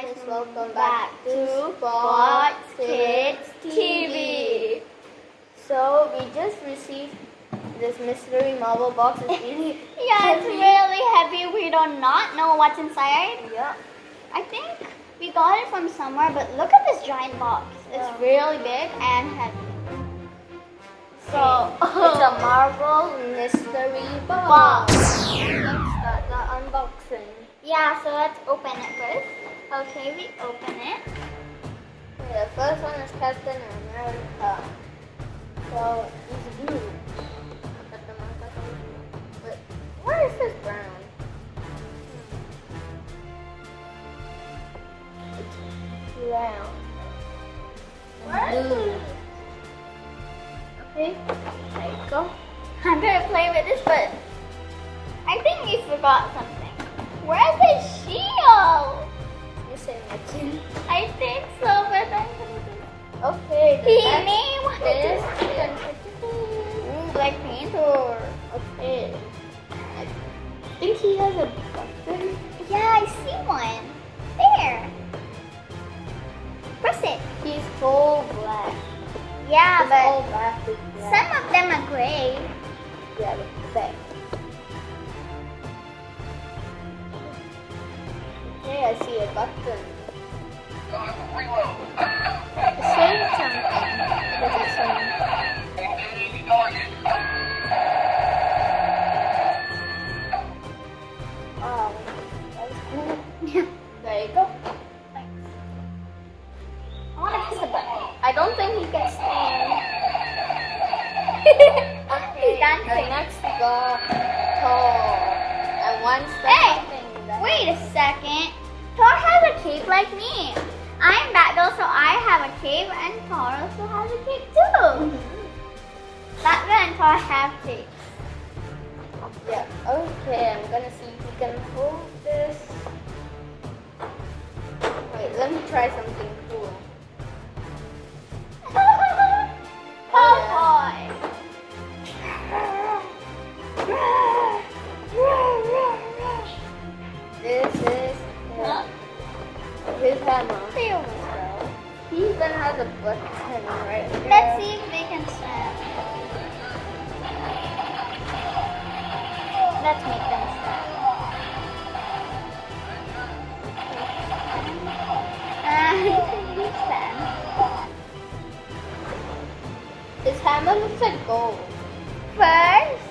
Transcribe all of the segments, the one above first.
guys, welcome back to Sports Kids TV. So we just received this mystery Marvel box. It's really yeah, it's really heavy. We do not know what's inside. Yeah. I think we got it from somewhere, but look at this giant box. It's really big and heavy. So it's a Marvel mystery box. Let's start the unboxing. Yeah, so let's open it first. Okay, we open it. Okay, the first one is Captain America. So he's blue. Captain America. But where is this brown? It's brown. Where is Blue. it? Okay, there you go. I'm gonna play with this, but I think we forgot something. Where's his shield? You say nothing. I think so, but I'm gonna do. Okay, the He next may want to is Black Panther. okay. I think he has a button. Yeah, I see one. There. Press it. He's full black. Yeah, It's all but black with black. some of them are gray. Yeah, the back. Okay, I see a button. It's saying something. What is it saying? Oh, that was cool. There you go. Thanks. I want to press the button. I don't think he can stand. He's dancing. The next we got Thor. And once the Hey, button, wait a second. Thor has a cape like me. I'm Batgirl, so I have a cape, and Thor also has a cape too. Batgirl and Thor have capes. Yeah, okay, I'm gonna see if we can hold this. Wait, let me try something cool. Cowboy. This is Huh? his hammer. There we He even has a button right go. here. Let's see if they can stand. Let's make them stand. You stand. His hammer looks like gold. First,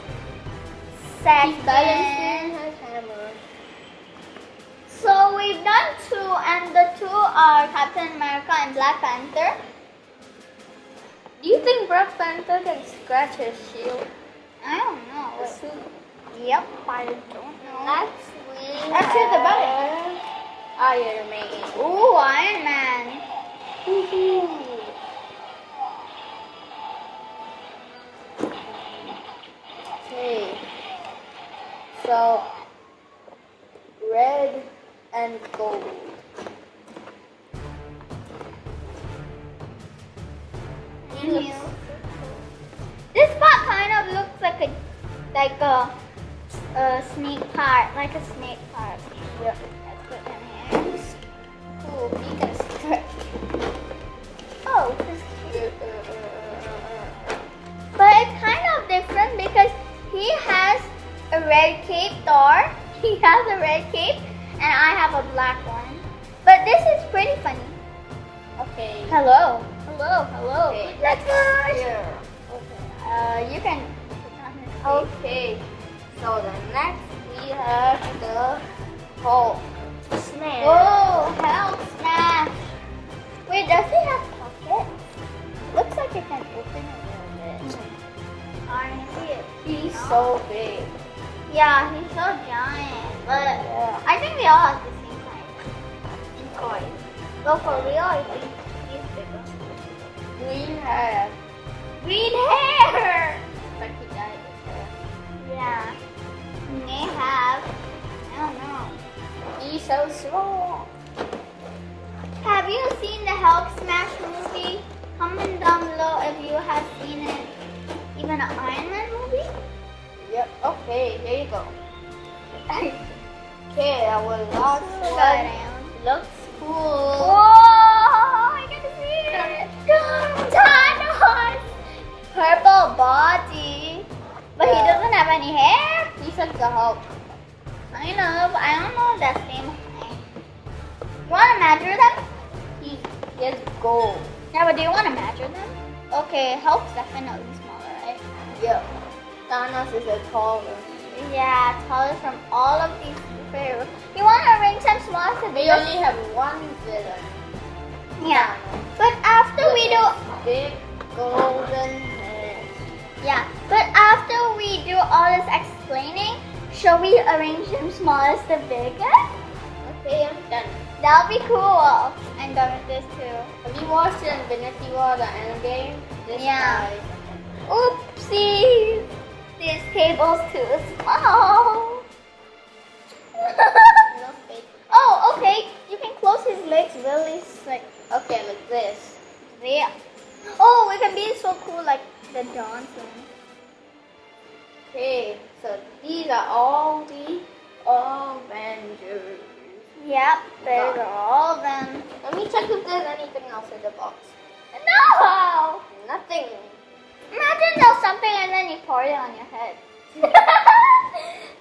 He's second. balancing his hammer. So we've done two, and the two are Captain America and Black Panther. Do you think Black Panther can scratch his shield? I don't know. The suit? Yep, I don't know. Next we Let's hit the button. have Iron Man. Ooh, Iron Man. Woohoo. Okay. So red and gold. He looks- This part kind of looks like a snake part, like a snake part. Yep. Let's put him here. Cool. He can stretch. Oh, this is cute. But it's kind of different because he has a red cape, Thor. He has a red cape, and I have a black one. But this is pretty funny. Okay. Hello. Hello, hello. Okay, Let's go. here. You can put on his face. Okay. So the next we have the Hulk. Smash. Oh, help, smash. Wait, does he have pockets? Looks like it can open a little bit. I see it. He's so big. Yeah, he's so giant. But Yeah. I think they all have the same size in toys. But for real, I think he's bigger. Green hair. Green hair! Like he dyed his hair. Yeah. He may have. I don't know. He's so strong. Have you seen the Hulk Smash movie? Comment down below if you have seen it. Even an Iron Man movie? Yep. Okay, here you go. Okay, our last Go one down. looks cool measure them? He has gold. Yeah, but do you want to measure them? Okay, Hulk's definitely smaller, right? Yep. Thanos is a taller. Yeah, taller from all of these superheroes. You want to arrange them small to We only have one villain. Yeah. But after With we do... his big golden head. Yeah, but after we do all this explaining, shall we arrange them smallest to biggest? Okay, I'm done. That'll be cool. I'm done with this too. Have you watched the Infinity War, the Endgame? This Yeah. guy. Oopsie! This table's too small. No space. Oh, okay. You can close his legs really slick. Okay, like this. Yeah. Oh, we can be so cool like the Johnson. Okay, so these are all the Avengers. Yep, there's all of them. Let me check if there's anything else in the box. No! Nothing. Imagine there's something and then you pour it on your head.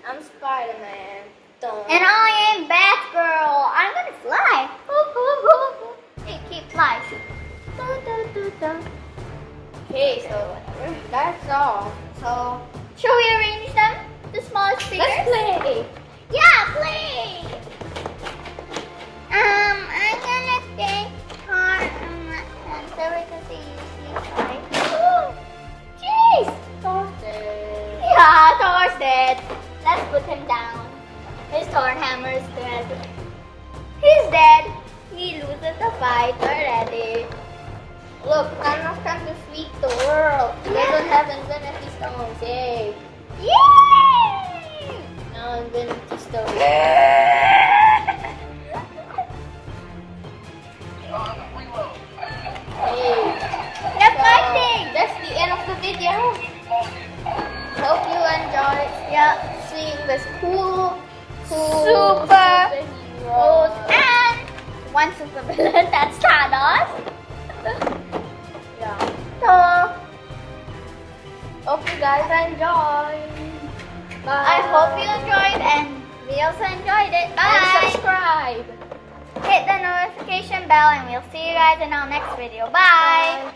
I'm Spider-Man. Dun. And I am Batgirl. I'm gonna fly. Hey, keep flying. Okay, so that's all. So Shall we arrange them? The smallest figures? let's play. Yeah, play. I'm gonna take part on that sensor because they usually try. Jeez. Toasted. Yeah, Thor's dead. Let's put him down. His Thor hammer is dead. He's dead. He loses the fight already. Look, Thanos can defeat the world. They don't have Infinity Stones. Yay. Yay! No Infinity Stones. Hey. They're So, fighting. that's the end of the video. Hope you enjoyed seeing this cool Superheroes. superhero. And one super villain, that's Thanos. Yeah. So, Hope you guys enjoyed. Bye. I hope you enjoyed and we also enjoyed it. And Bye. subscribe. Hit the notification bell and we'll see you guys in our next video. Bye. Bye.